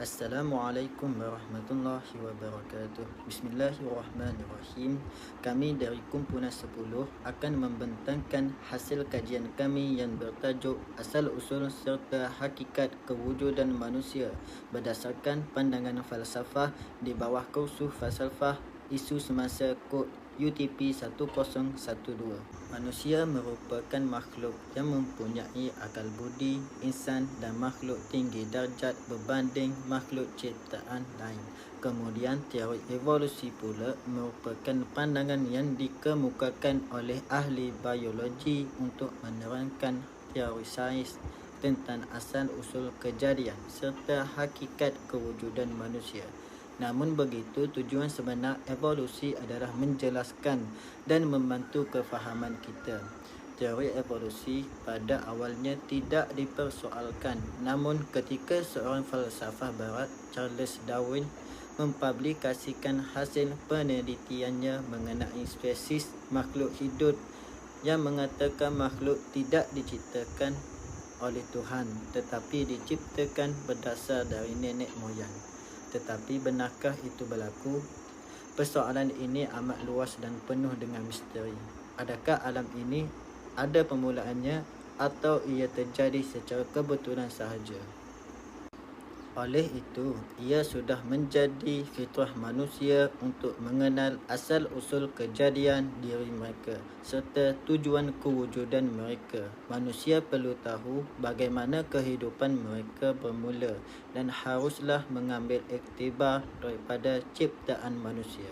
Assalamualaikum warahmatullahi wabarakatuh. Bismillahirrahmanirrahim. Kami dari kumpulan 10 akan membentangkan hasil kajian kami yang bertajuk Asal-usul serta Hakikat Kewujudan Manusia berdasarkan pandangan falsafah di bawah kursus falsafah isu semasa kod UTP 1012. Manusia merupakan makhluk yang mempunyai akal budi, insan dan makhluk tinggi darjat berbanding makhluk ciptaan lain. Kemudian teori evolusi pula merupakan pandangan yang dikemukakan oleh ahli biologi untuk menerangkan teori sains tentang asal-usul kejadian serta hakikat kewujudan manusia. Namun begitu, tujuan sebenar evolusi adalah menjelaskan dan membantu kefahaman kita. Teori evolusi pada awalnya tidak dipersoalkan, namun ketika seorang falsafah barat, Charles Darwin, mempublikasikan hasil penelitiannya mengenai spesies makhluk hidup yang mengatakan makhluk tidak diciptakan oleh Tuhan tetapi diciptakan berdasar dari nenek moyang. Tetapi benarkah itu berlaku? Persoalan ini amat luas dan penuh dengan misteri. Adakah alam ini ada permulaannya atau ia terjadi secara kebetulan sahaja? Oleh itu, ia sudah menjadi fitrah manusia untuk mengenal asal-usul kejadian diri mereka serta tujuan kewujudan mereka. Manusia perlu tahu bagaimana kehidupan mereka bermula dan haruslah mengambil iktibar daripada ciptaan manusia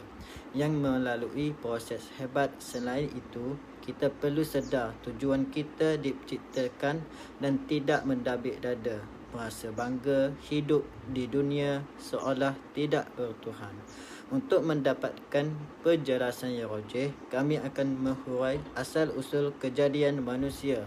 yang melalui proses hebat. Selain itu, kita perlu sedar tujuan kita diciptakan dan tidak mendabik dada, merasa bangga hidup di dunia seolah tidak bertuhan. Untuk mendapatkan penjelasan yang rajih, kami akan menghurai asal-usul kejadian manusia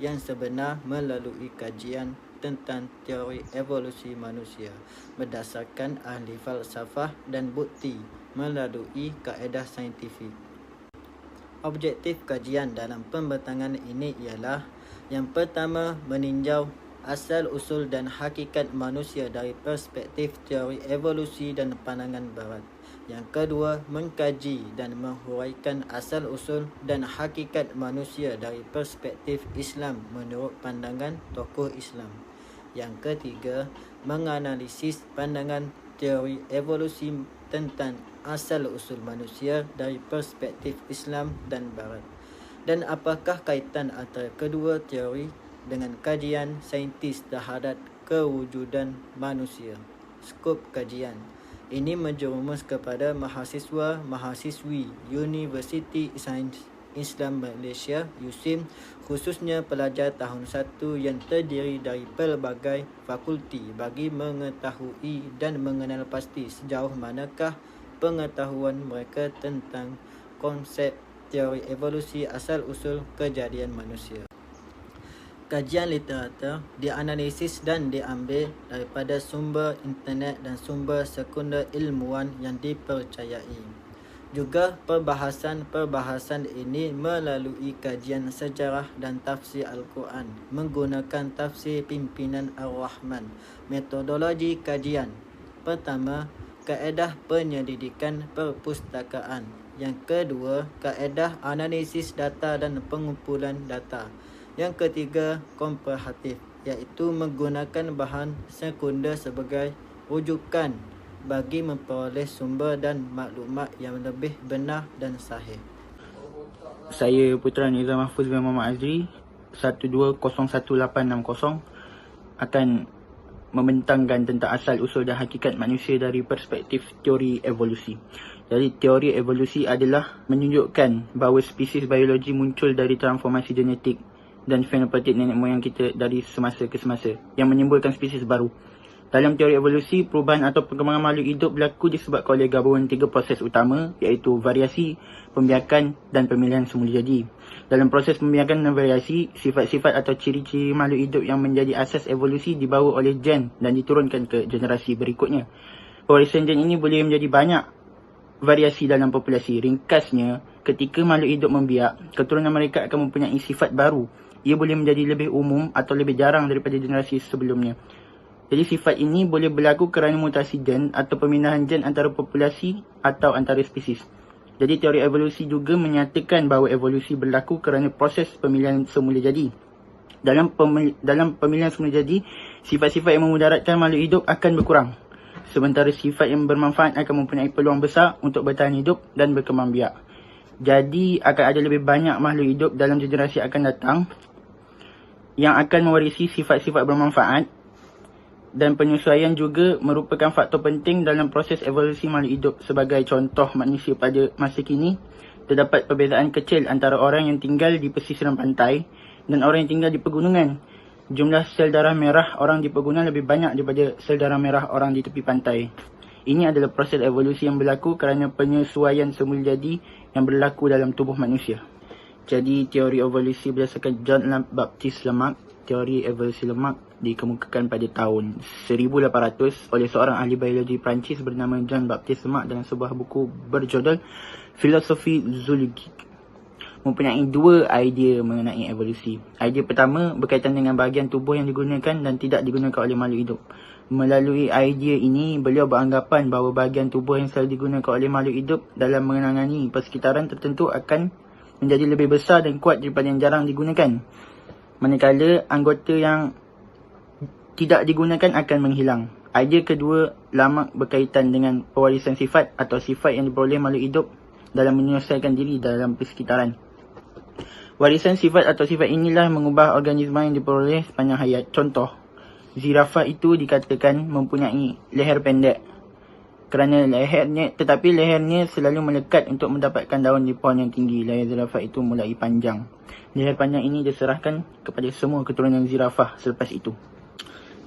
yang sebenar melalui kajian tentang teori evolusi manusia berdasarkan ahli falsafah dan bukti melalui kaedah saintifik. Objektif kajian dalam pembentangan ini ialah: yang pertama, meninjau asal-usul dan hakikat manusia dari perspektif teori evolusi dan pandangan barat. Yang kedua, mengkaji dan menghuraikan asal-usul dan hakikat manusia dari perspektif Islam menurut pandangan tokoh Islam. Yang ketiga, menganalisis pandangan teori evolusi tentang asal-usul manusia dari perspektif Islam dan barat. Dan apakah kaitan antara kedua teori dengan kajian saintis terhadap kewujudan manusia? Skop kajian ini menjerumus kepada mahasiswa-mahasiswi Universiti Sains Islam Malaysia USIM, khususnya pelajar tahun 1 yang terdiri dari pelbagai fakulti, bagi mengetahui dan mengenal pasti sejauh manakah pengetahuan mereka tentang konsep teori evolusi asal-usul kejadian manusia. Kajian literatur dianalisis dan diambil daripada sumber internet dan sumber sekunder ilmuwan yang dipercayai. Juga perbahasan ini melalui kajian sejarah dan tafsir Al-Quran menggunakan tafsir pimpinan Ar-Rahman. Metodologi kajian: pertama, kaedah penyelidikan perpustakaan. Yang kedua, kaedah analisis data dan pengumpulan data. Yang ketiga, komprehensif, iaitu menggunakan bahan sekunder sebagai rujukan bagi memperoleh sumber dan maklumat yang lebih benar dan sahih. Saya Putra Nizam Mahfuz bin Muhammad Azri 12011860 akan membentangkan tentang asal-usul dan hakikat manusia dari perspektif teori evolusi. Jadi teori evolusi adalah menunjukkan bahawa spesies biologi muncul dari transformasi genetik dan fenotipe nenek moyang kita dari semasa ke semasa yang menimbulkan spesies baru. Dalam teori evolusi, perubahan atau perkembangan makhluk hidup berlaku disebabkan oleh gabungan 3 proses utama, iaitu variasi, pembiakan dan pemilihan semula jadi. Dalam proses pembiakan dan variasi, sifat-sifat atau ciri-ciri makhluk hidup yang menjadi asas evolusi dibawa oleh gen dan diturunkan ke generasi berikutnya. Pewarisan gen ini boleh menjadi banyak variasi dalam populasi. Ringkasnya, ketika makhluk hidup membiak, keturunan mereka akan mempunyai sifat baru. Ia boleh menjadi lebih umum atau lebih jarang daripada generasi sebelumnya. Jadi sifat ini boleh berlaku kerana mutasi gen atau pemindahan gen antara populasi atau antara spesies. Jadi teori evolusi juga menyatakan bahawa evolusi berlaku kerana proses pemilihan semula jadi. Dalam pemilihan semula jadi, sifat-sifat yang memudaratkan makhluk hidup akan berkurang. Sementara sifat yang bermanfaat akan mempunyai peluang besar untuk bertahan hidup dan berkembang biak. Jadi akan ada lebih banyak makhluk hidup dalam generasi akan datang yang akan mewarisi sifat-sifat bermanfaat, dan penyesuaian juga merupakan faktor penting dalam proses evolusi makhluk hidup. Sebagai contoh manusia pada masa kini, terdapat perbezaan kecil antara orang yang tinggal di pesisiran pantai dan orang yang tinggal di pegunungan. Jumlah sel darah merah orang di pegunungan lebih banyak daripada sel darah merah orang di tepi pantai. Ini adalah proses evolusi yang berlaku kerana penyesuaian semula jadi yang berlaku dalam tubuh manusia. Jadi teori evolusi berdasarkan John Baptiste Lamarck, teori evolusi Lamarck dikemukakan pada tahun 1800 oleh seorang ahli biologi Perancis bernama John Baptiste Lamarck dalam sebuah buku berjudul Philosophie zoologique. Mempunyai dua idea mengenai evolusi. Idea pertama berkaitan dengan bahagian tubuh yang digunakan dan tidak digunakan oleh makhluk hidup. Melalui idea ini, beliau beranggapan bahawa bahagian tubuh yang selalu digunakan oleh makhluk hidup dalam menangani persekitaran tertentu akan menjadi lebih besar dan kuat daripada yang jarang digunakan. Manakala anggota yang tidak digunakan akan menghilang. Idea kedua Lamarck berkaitan dengan pewarisan sifat atau sifat yang diperoleh makhluk hidup dalam menyelesaikan diri dalam persekitaran. Warisan sifat atau sifat inilah mengubah organisma yang diperoleh sepanjang hayat. Contoh, zirafah itu dikatakan mempunyai leher pendek tetapi lehernya selalu melekat untuk mendapatkan daun di pohon yang tinggi. Leher zirafah itu mulai panjang. Leher panjang ini diserahkan kepada semua keturunan zirafah selepas itu.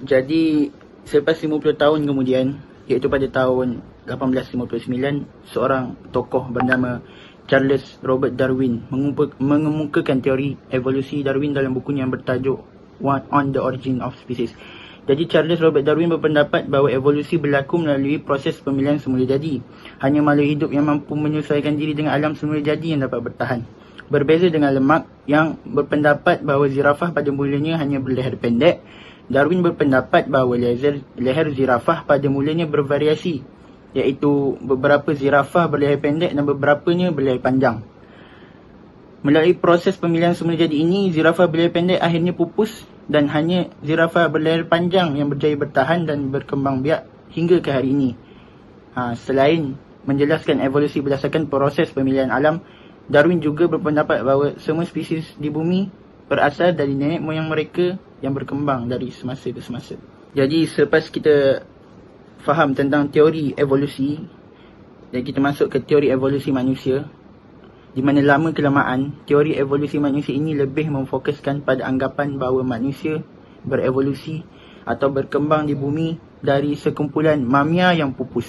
Jadi selepas 50 tahun kemudian, iaitu pada tahun 1859, seorang tokoh bernama Charles Robert Darwin mengemukakan teori evolusi Darwin dalam bukunya yang bertajuk On the Origin of Species. Jadi Charles Robert Darwin berpendapat bahawa evolusi berlaku melalui proses pemilihan semula jadi. Hanya makhluk hidup yang mampu menyesuaikan diri dengan alam semula jadi yang dapat bertahan. Berbeza dengan Lamarck yang berpendapat bahawa zirafah pada mulanya hanya berleher pendek, Darwin berpendapat bahawa leher zirafah pada mulanya bervariasi, iaitu beberapa zirafah berleher pendek dan beberapanya berleher panjang. Melalui proses pemilihan semula jadi ini, zirafah berleher pendek akhirnya pupus dan hanya zirafah berleher panjang yang berjaya bertahan dan berkembang biak hingga ke hari ini. Selain menjelaskan evolusi berdasarkan proses pemilihan alam, Darwin juga berpendapat bahawa semua spesies di bumi berasal dari nenek moyang mereka yang berkembang dari semasa ke semasa. Jadi selepas kita faham tentang teori evolusi dan kita masuk ke teori evolusi manusia, di mana lama kelamaan teori evolusi manusia ini lebih memfokuskan pada anggapan bahawa manusia berevolusi atau berkembang di bumi dari sekumpulan mamalia yang pupus.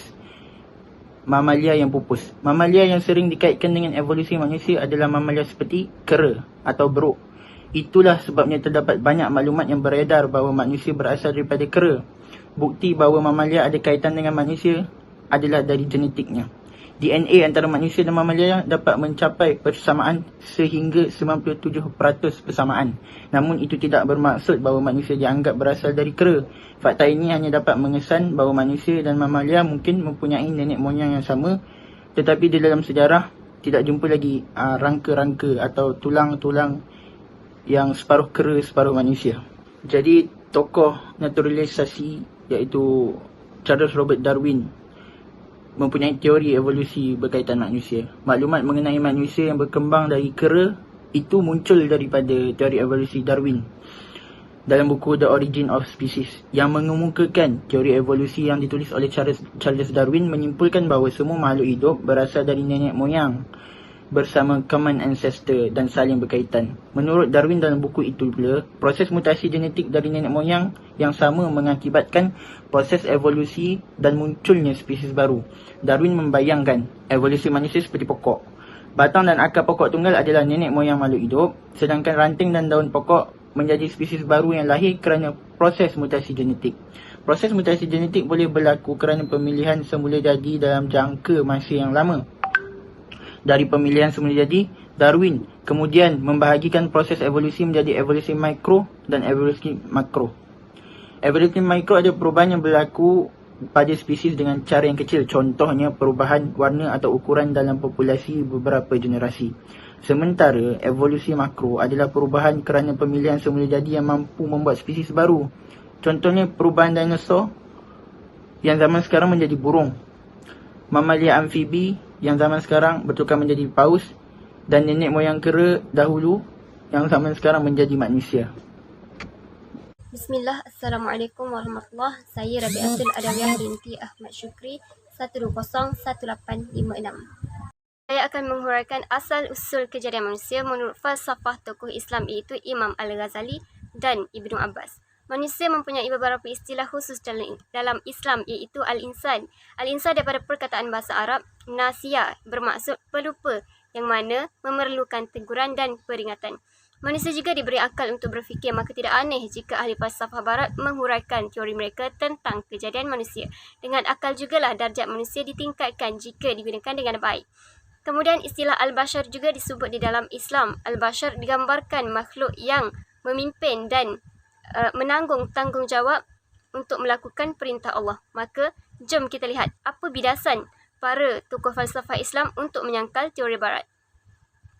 Mamalia yang sering dikaitkan dengan evolusi manusia adalah mamalia seperti kera atau beruk. Itulah sebabnya terdapat banyak maklumat yang beredar bahawa manusia berasal daripada kera. Bukti bahawa mamalia ada kaitan dengan manusia adalah dari genetiknya. DNA antara manusia dan mamalia dapat mencapai persamaan sehingga 97% persamaan. Namun itu tidak bermaksud bahawa manusia dianggap berasal dari kera. Fakta ini hanya dapat mengesan bahawa manusia dan mamalia mungkin mempunyai nenek moyang yang sama, tetapi di dalam sejarah tidak jumpa lagi rangka-rangka atau tulang-tulang yang separuh kera, separuh manusia. Jadi tokoh naturalisasi iaitu Charles Robert Darwin mempunyai teori evolusi berkaitan manusia. Maklumat mengenai manusia yang berkembang dari kera itu muncul daripada teori evolusi Darwin dalam buku The Origin of Species, yang mengemukakan teori evolusi yang ditulis oleh Charles Darwin menyimpulkan bahawa semua makhluk hidup berasal dari nenek moyang bersama common ancestor dan saling berkaitan. Menurut Darwin dalam buku itu pula, proses mutasi genetik dari nenek moyang yang sama mengakibatkan proses evolusi dan munculnya spesies baru. Darwin membayangkan evolusi manusia seperti pokok. Batang dan akar pokok tunggal adalah nenek moyang makhluk hidup, sedangkan ranting dan daun pokok menjadi spesies baru yang lahir kerana proses mutasi genetik. Proses mutasi genetik boleh berlaku kerana pemilihan semula jadi dalam jangka masa yang lama. Dari pemilihan semula jadi, Darwin kemudian membahagikan proses evolusi menjadi evolusi mikro dan evolusi makro. Evolusi mikro ada perubahan yang berlaku pada spesies dengan cara yang kecil. Contohnya perubahan warna atau ukuran dalam populasi beberapa generasi. Sementara evolusi makro adalah perubahan kerana pemilihan semula jadi yang mampu membuat spesies baru. Contohnya perubahan dinosaur yang zaman sekarang menjadi burung, mamalia amfibi yang zaman sekarang bertukar menjadi paus, dan nenek moyang kera dahulu yang zaman sekarang menjadi manusia. Bismillah, Assalamualaikum warahmatullahi. Saya Rabiatul Adawiyah binti Ahmad Syukri 1201856. Saya akan menghuraikan asal-usul kejadian manusia menurut falsafah tokoh Islam iaitu Imam Al-Ghazali dan Ibnu Abbas. Manusia mempunyai beberapa istilah khusus dalam Islam iaitu Al-Insan. Al-Insan daripada perkataan bahasa Arab Nasiya bermaksud pelupa yang mana memerlukan teguran dan peringatan. Manusia juga diberi akal untuk berfikir, maka tidak aneh jika ahli falsafah barat menghuraikan teori mereka tentang kejadian manusia. Dengan akal jugalah darjat manusia ditingkatkan jika digunakan dengan baik. Kemudian istilah Al-Bashar juga disebut di dalam Islam. Al-Bashar digambarkan makhluk yang memimpin dan menanggung tanggungjawab untuk melakukan perintah Allah. Maka jom kita lihat apa bidasan para tokoh falsafah Islam untuk menyangkal teori barat.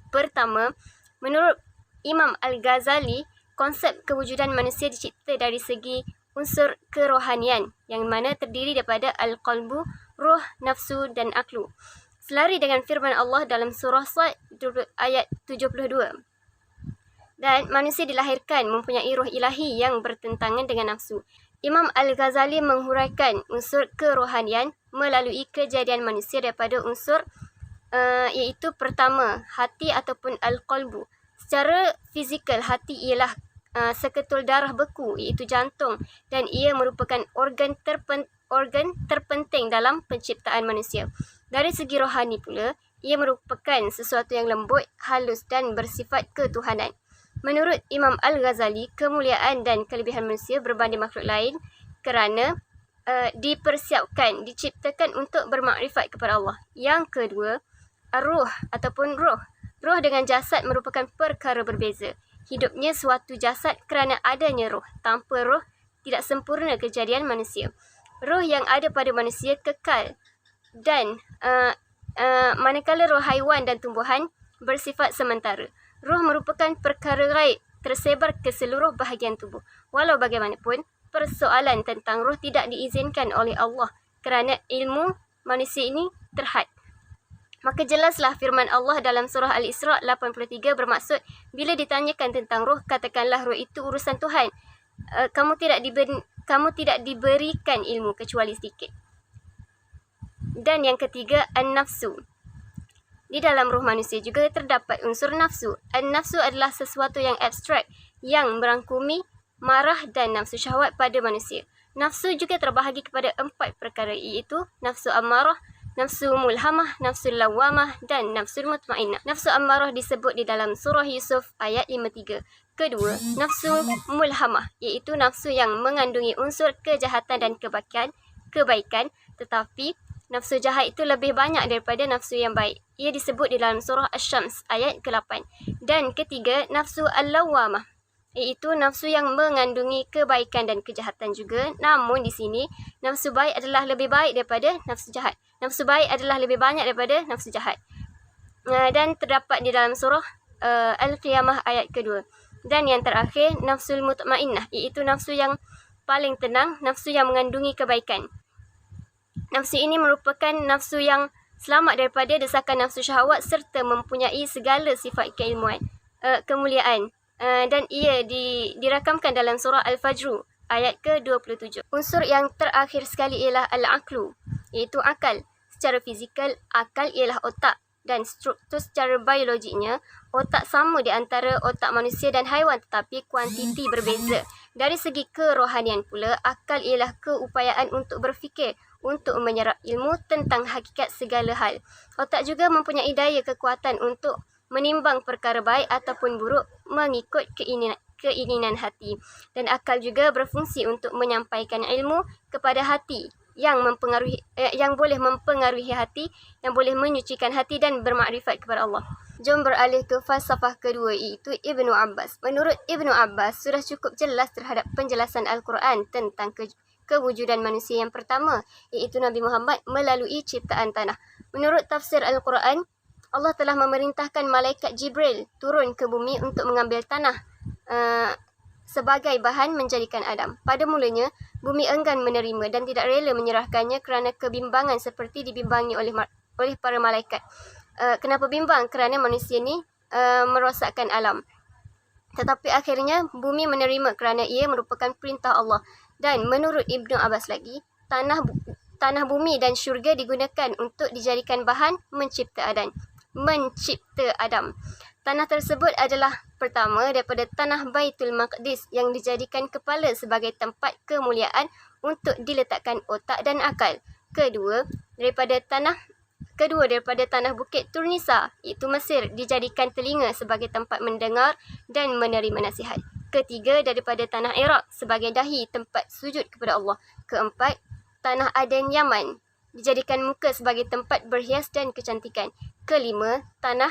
Pertama, menurut Imam Al-Ghazali, konsep kewujudan manusia dicipta dari segi unsur kerohanian yang mana terdiri daripada al-qalbu, roh, nafsu dan aklu. Selari dengan firman Allah dalam surah Sad ayat 72. Dan manusia dilahirkan mempunyai roh ilahi yang bertentangan dengan nafsu. Imam Al-Ghazali menghuraikan unsur kerohanian melalui kejadian manusia daripada unsur iaitu pertama, hati ataupun al-qalbu. Secara fizikal, hati ialah seketul darah beku iaitu jantung dan ia merupakan organ terpenting dalam penciptaan manusia. Dari segi rohani pula, ia merupakan sesuatu yang lembut, halus dan bersifat ketuhanan. Menurut Imam Al-Ghazali, kemuliaan dan kelebihan manusia berbanding makhluk lain kerana dipersiapkan, diciptakan untuk bermakrifat kepada Allah. Yang kedua, ar-ruh ataupun roh. Roh dengan jasad merupakan perkara berbeza. Hidupnya suatu jasad kerana adanya roh. Tanpa roh, tidak sempurna kejadian manusia. Roh yang ada pada manusia kekal dan manakala roh haiwan dan tumbuhan bersifat sementara. Roh merupakan perkara gaib tersebar ke seluruh bahagian tubuh. Walau bagaimanapun, persoalan tentang roh tidak diizinkan oleh Allah kerana ilmu manusia ini terhad. Maka jelaslah firman Allah dalam surah Al-Isra 83 bermaksud, bila ditanyakan tentang roh, katakanlah roh itu urusan Tuhan. Kamu tidak diberikan ilmu kecuali sedikit. Dan yang ketiga, an-nafsu. Di dalam roh manusia juga terdapat unsur nafsu. An-nafsu adalah sesuatu yang abstrak yang merangkumi marah dan nafsu syahwat pada manusia. Nafsu juga terbahagi kepada 4 perkara iaitu nafsu ammarah, nafsu mulhamah, nafsu lawamah dan nafsu mutmainnah. Nafsu ammarah disebut di dalam surah Yusuf ayat 53. Kedua, nafsu mulhamah iaitu nafsu yang mengandungi unsur kejahatan dan kebaikan, tetapi nafsu jahat itu lebih banyak daripada nafsu yang baik. Ia disebut di dalam surah Asy-Syams ayat ke-8. Dan ketiga, nafsu al-lawamah iaitu nafsu yang mengandungi kebaikan dan kejahatan juga. Namun di sini nafsu baik adalah lebih baik daripada nafsu jahat. Nafsu baik adalah lebih banyak daripada nafsu jahat. Dan terdapat di dalam surah Al-Qiyamah ayat kedua. Dan yang terakhir, nafsul mutmainnah iaitu nafsu yang paling tenang, nafsu yang mengandungi kebaikan. Nafsu ini merupakan nafsu yang selamat daripada desakan nafsu syahwat serta mempunyai segala sifat kemuliaan. Dan ia dirakamkan dalam surah Al-Fajr ayat ke-27. Unsur yang terakhir sekali ialah al-aqlu, iaitu akal. Secara fizikal, akal ialah otak dan struktur secara biologiknya, otak sama di antara otak manusia dan haiwan tetapi kuantiti berbeza. Dari segi kerohanian pula, akal ialah keupayaan untuk berfikir, untuk menyerap ilmu tentang hakikat segala hal. Otak juga mempunyai daya kekuatan untuk menimbang perkara baik ataupun buruk mengikut keinginan hati. Dan akal juga berfungsi untuk menyampaikan ilmu kepada hati yang boleh mempengaruhi hati, yang boleh menyucikan hati dan bermakrifat kepada Allah. Jom beralih ke falsafah kedua, iaitu Ibnu Abbas. Menurut Ibnu Abbas, sudah cukup jelas terhadap penjelasan Al-Quran tentang kewujudan manusia yang pertama, iaitu Nabi Muhammad melalui ciptaan tanah. Menurut tafsir Al-Quran, Allah telah memerintahkan malaikat Jibril turun ke bumi untuk mengambil tanah sebagai bahan menjadikan Adam. Pada mulanya, bumi enggan menerima dan tidak rela menyerahkannya kerana kebimbangan seperti dibimbangi oleh para malaikat. Kenapa bimbang? Kerana manusia ni merosakkan alam. Tetapi akhirnya bumi menerima kerana ia merupakan perintah Allah. Dan menurut Ibnu Abbas lagi, tanah bumi dan syurga digunakan untuk dijadikan bahan mencipta Adam. Tanah tersebut adalah pertama daripada tanah Baitul Maqdis yang dijadikan kepala sebagai tempat kemuliaan untuk diletakkan otak dan akal. Kedua daripada tanah Bukit Turnisa, iaitu Mesir, dijadikan telinga sebagai tempat mendengar dan menerima nasihat. Ketiga, daripada tanah Iraq sebagai dahi, tempat sujud kepada Allah. Keempat, tanah Aden, Yaman, dijadikan muka sebagai tempat berhias dan kecantikan. Kelima, tanah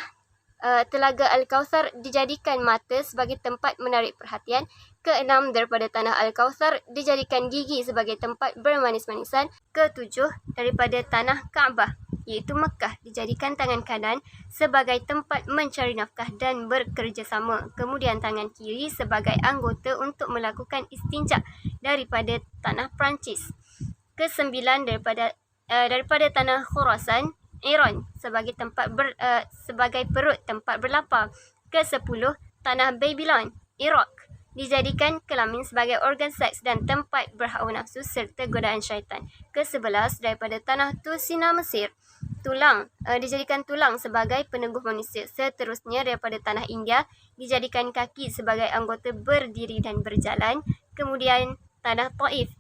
Telaga Al-Kautsar dijadikan mata sebagai tempat menarik perhatian. Keenam, daripada tanah Al-Kautsar dijadikan gigi sebagai tempat bermanis-manisan. Ketujuh, daripada tanah Kaabah, iaitu Mekah, dijadikan tangan kanan sebagai tempat mencari nafkah dan bekerjasama. Kemudian tangan kiri sebagai anggota untuk melakukan istinja daripada tanah Perancis. Kesembilan, daripada tanah Khurasan, Iran, sebagai sebagai perut tempat berlapar. Ke-10, tanah Babylon, Iraq, dijadikan kelamin sebagai organ seks dan tempat berhawa nafsu serta godaan syaitan. Ke-11, daripada tanah Tusina, Mesir, dijadikan tulang sebagai peneguh manusia. Seterusnya, daripada tanah India, dijadikan kaki sebagai anggota berdiri dan berjalan. Kemudian tanah Taif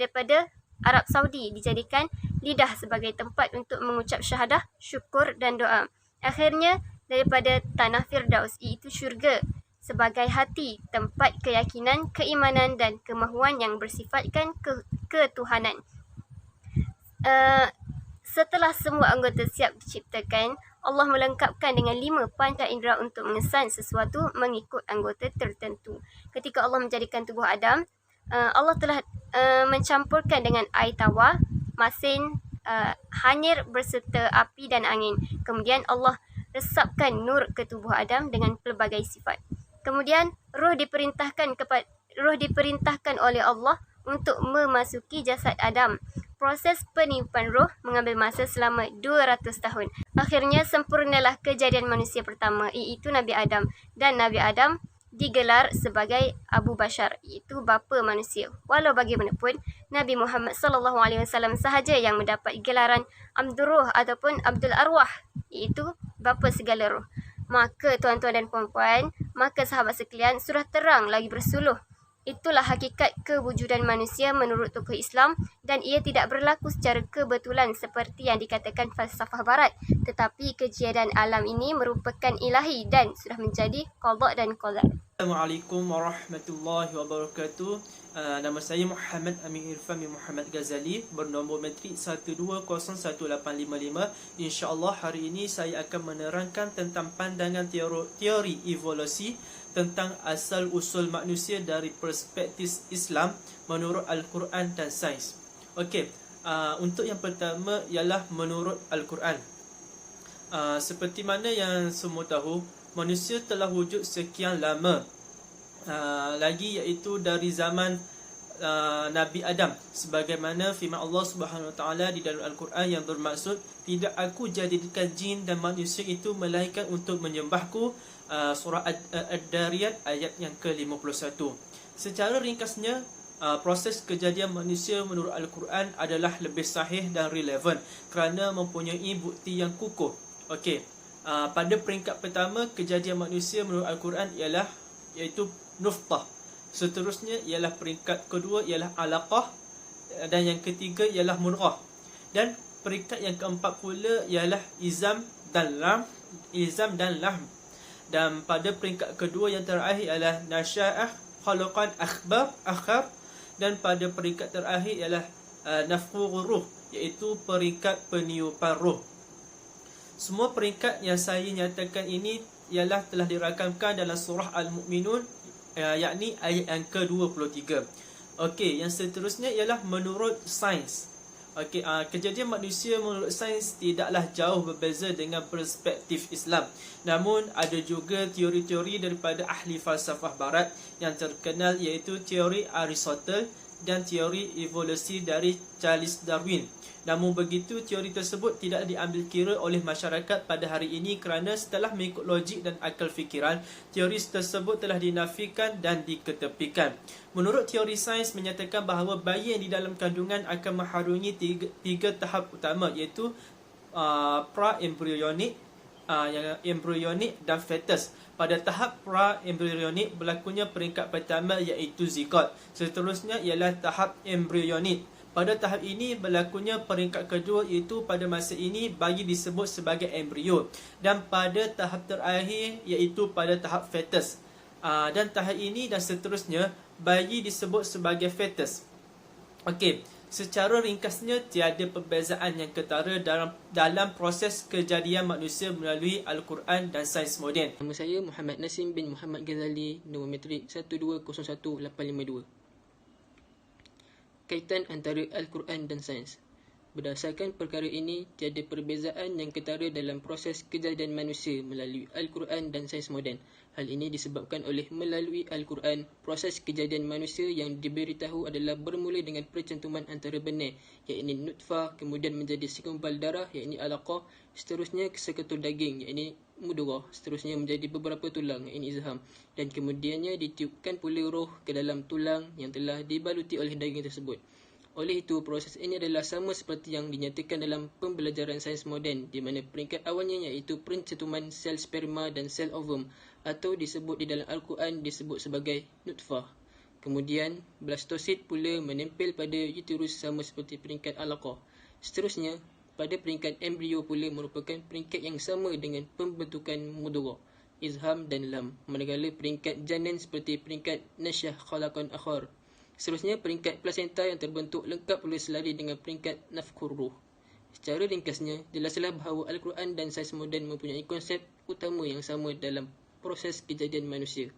daripada Arab Saudi dijadikan lidah sebagai tempat untuk mengucap syahadah, syukur dan doa. Akhirnya daripada tanah Firdaus, iaitu syurga, sebagai hati, tempat keyakinan, keimanan dan kemahuan yang bersifatkan ketuhanan. Setelah semua anggota siap diciptakan, Allah melengkapkan dengan 5 panca indera untuk mengesan sesuatu mengikut anggota tertentu. Ketika Allah menjadikan tubuh Adam, Allah telah mencampurkan dengan air tawar, masin, hanyir berserta api dan angin. Kemudian Allah resapkan nur ke tubuh Adam dengan pelbagai sifat. Kemudian roh diperintahkan oleh Allah untuk memasuki jasad Adam. Proses peniupan roh mengambil masa selama 200 tahun. Akhirnya sempurnalah kejadian manusia pertama, iaitu Nabi Adam. Dan Nabi Adam digelar sebagai Abu Bashar, iaitu bapa manusia. Walau bagaimanapun, Nabi Muhammad SAW sahaja yang mendapat gelaran Abdul Ruh ataupun Abdul Arwah, iaitu bapa segala roh. Maka tuan-tuan dan puan-puan, maka sahabat sekalian, sudah terang lagi bersuluh. Itulah hakikat kewujudan manusia menurut tokoh Islam, dan ia tidak berlaku secara kebetulan seperti yang dikatakan falsafah barat, tetapi kejadian alam ini merupakan ilahi dan sudah menjadi qada dan qadar. Assalamualaikum warahmatullahi wabarakatuh. Nama saya Muhammad Amin Irfan bin Muhammad Ghazali, bernombor matrik 120185. InsyaAllah hari ini saya akan menerangkan tentang pandangan teori evolusi tentang asal-usul manusia dari perspektif Islam menurut Al-Quran dan sains. Okey, untuk yang pertama ialah menurut Al-Quran. Seperti mana yang semua tahu, manusia telah wujud sekian lama lagi, iaitu dari zaman Nabi Adam, sebagaimana firman Allah Subhanahu Wa Taala di dalam Al-Quran yang bermaksud, tidak aku jadikan jin dan manusia itu melainkan untuk menyembahku. Surah Ad-Dariyat ayat yang ke-51. Secara ringkasnya, proses kejadian manusia menurut Al-Quran adalah lebih sahih dan relevan kerana mempunyai bukti yang kukuh. Okey, pada peringkat pertama, kejadian manusia menurut Al-Quran iaitu nuftah. Seterusnya ialah peringkat kedua ialah alaqah, dan yang ketiga ialah mudghah. Dan peringkat yang keempat pula ialah izam dan lahm. Dan pada peringkat kedua yang terakhir ialah nasya'ah khalaqan akhar. Dan pada peringkat terakhir ialah nafkhur ruh, iaitu peringkat peniupan roh. Semua peringkat yang saya nyatakan ini ialah telah dirakamkan dalam surah Al-Mu'minun, yakni ayat yang ke-23. Okey, yang seterusnya ialah menurut sains. Okey, kejadian manusia menurut sains tidaklah jauh berbeza dengan perspektif Islam. Namun ada juga teori-teori daripada ahli falsafah barat yang terkenal, iaitu teori Aristotle dan teori evolusi dari Charles Darwin. Namun begitu, teori tersebut tidak diambil kira oleh masyarakat pada hari ini kerana setelah mengikut logik dan akal fikiran, teori tersebut telah dinafikan dan diketepikan. Menurut teori sains menyatakan bahawa bayi yang di dalam kandungan akan mengharungi tiga tahap utama, iaitu pra-embryonik, yang embryonik dan fetus. Pada tahap pra-embryonik berlakunya peringkat pertama, iaitu zigot. Seterusnya ialah tahap embryonik. Pada tahap ini berlakunya peringkat kedua, iaitu pada masa ini bayi disebut sebagai embrio. Dan pada tahap terakhir, iaitu pada tahap fetus. Dan tahap ini dan seterusnya bayi disebut sebagai fetus. Okey, secara ringkasnya tiada perbezaan yang ketara dalam proses kejadian manusia melalui Al-Quran dan sains moden. Nama saya Muhammad Nasim bin Muhammad Ghazali, nombor metrik 1201852. Kaitan antara Al-Quran dan sains. Berdasarkan perkara ini, tiada perbezaan yang ketara dalam proses kejadian manusia melalui Al-Quran dan sains moden. Hal ini disebabkan oleh melalui Al-Quran, proses kejadian manusia yang diberitahu adalah bermula dengan percantuman antara benih, iaitu nutfah, kemudian menjadi segumpal darah, iaitu alaqah, seterusnya seketul daging, iaitu mudghah, seterusnya menjadi beberapa tulang, iaitu izham, dan kemudiannya ditiupkan pula roh ke dalam tulang yang telah dibaluti oleh daging tersebut. Oleh itu, proses ini adalah sama seperti yang dinyatakan dalam pembelajaran sains moden, di mana peringkat awalnya iaitu pencantuman sel sperma dan sel ovum, atau disebut di dalam Al-Quran disebut sebagai nutfah. Kemudian, blastosid pula menempel pada uterus sama seperti peringkat alaqah. Seterusnya, pada peringkat embrio pula merupakan peringkat yang sama dengan pembentukan mudghah, izham dan lam, manakala peringkat janin seperti peringkat nasyah khalaqan akhar. Seterusnya, peringkat plasenta yang terbentuk lengkap pula selari dengan peringkat nafkhur ruh. Secara ringkasnya, jelaslah bahawa Al-Quran dan sains moden mempunyai konsep utama yang sama dalam proses kejadian manusia.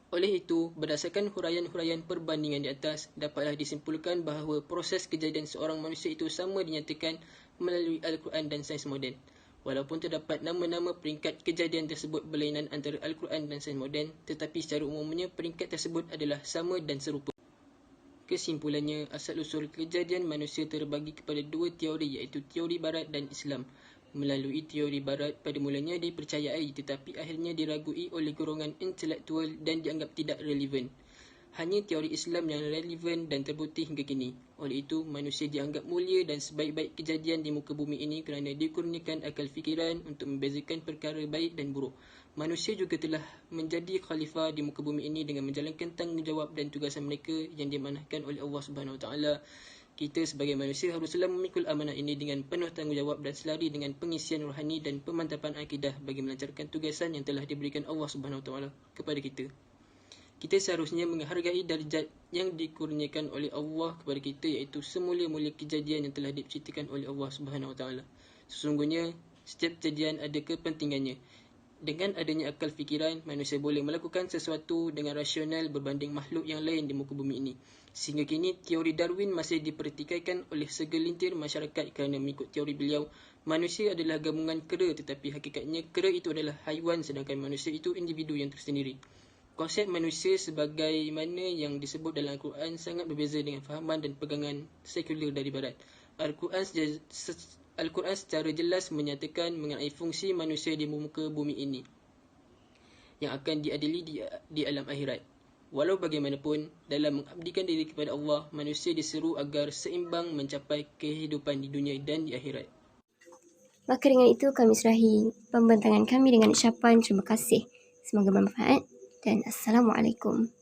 Oleh itu, berdasarkan huraian-huraian perbandingan di atas, dapatlah disimpulkan bahawa proses kejadian seorang manusia itu sama dinyatakan melalui Al-Quran dan sains moden. Walaupun terdapat nama-nama peringkat kejadian tersebut berlainan antara Al-Quran dan sains moden, tetapi secara umumnya peringkat tersebut adalah sama dan serupa. Kesimpulannya, asal-usul kejadian manusia terbagi kepada dua teori, iaitu teori Barat dan Islam. Melalui teori Barat, pada mulanya dipercayai tetapi akhirnya diragui oleh golongan intelektual dan dianggap tidak relevan. Hanya teori Islam yang relevan dan terbukti hingga kini. Oleh itu, manusia dianggap mulia dan sebaik-baik kejadian di muka bumi ini kerana dikurniakan akal fikiran untuk membezakan perkara baik dan buruk. Manusia juga telah menjadi khalifah di muka bumi ini dengan menjalankan tanggungjawab dan tugasan mereka yang diamanahkan oleh Allah SWT. Kita sebagai manusia haruslah memikul amanah ini dengan penuh tanggungjawab dan selari dengan pengisian rohani dan pemantapan akidah bagi melancarkan tugasan yang telah diberikan Allah SWT kepada kita. Kita seharusnya menghargai darjat yang dikurniakan oleh Allah kepada kita, iaitu semulia-mulia kejadian yang telah diceritakan oleh Allah SWT. Sesungguhnya, setiap kejadian ada kepentingannya. Dengan adanya akal fikiran, manusia boleh melakukan sesuatu dengan rasional berbanding makhluk yang lain di muka bumi ini. Sehingga kini, teori Darwin masih dipertikaikan oleh segelintir masyarakat kerana mengikut teori beliau, manusia adalah gabungan kera, tetapi hakikatnya kera itu adalah haiwan sedangkan manusia itu individu yang tersendiri. Konsep manusia sebagaimana yang disebut dalam Al-Quran sangat berbeza dengan fahaman dan pegangan sekular dari Barat. Al-Quran secara jelas menyatakan mengenai fungsi manusia di muka bumi ini yang akan diadili di alam akhirat. Walau bagaimanapun, dalam mengabdikan diri kepada Allah, manusia diseru agar seimbang mencapai kehidupan di dunia dan di akhirat. Maka dengan itu kami serahi pembentangan kami dengan ucapan terima kasih. Semoga bermanfaat dan Assalamualaikum.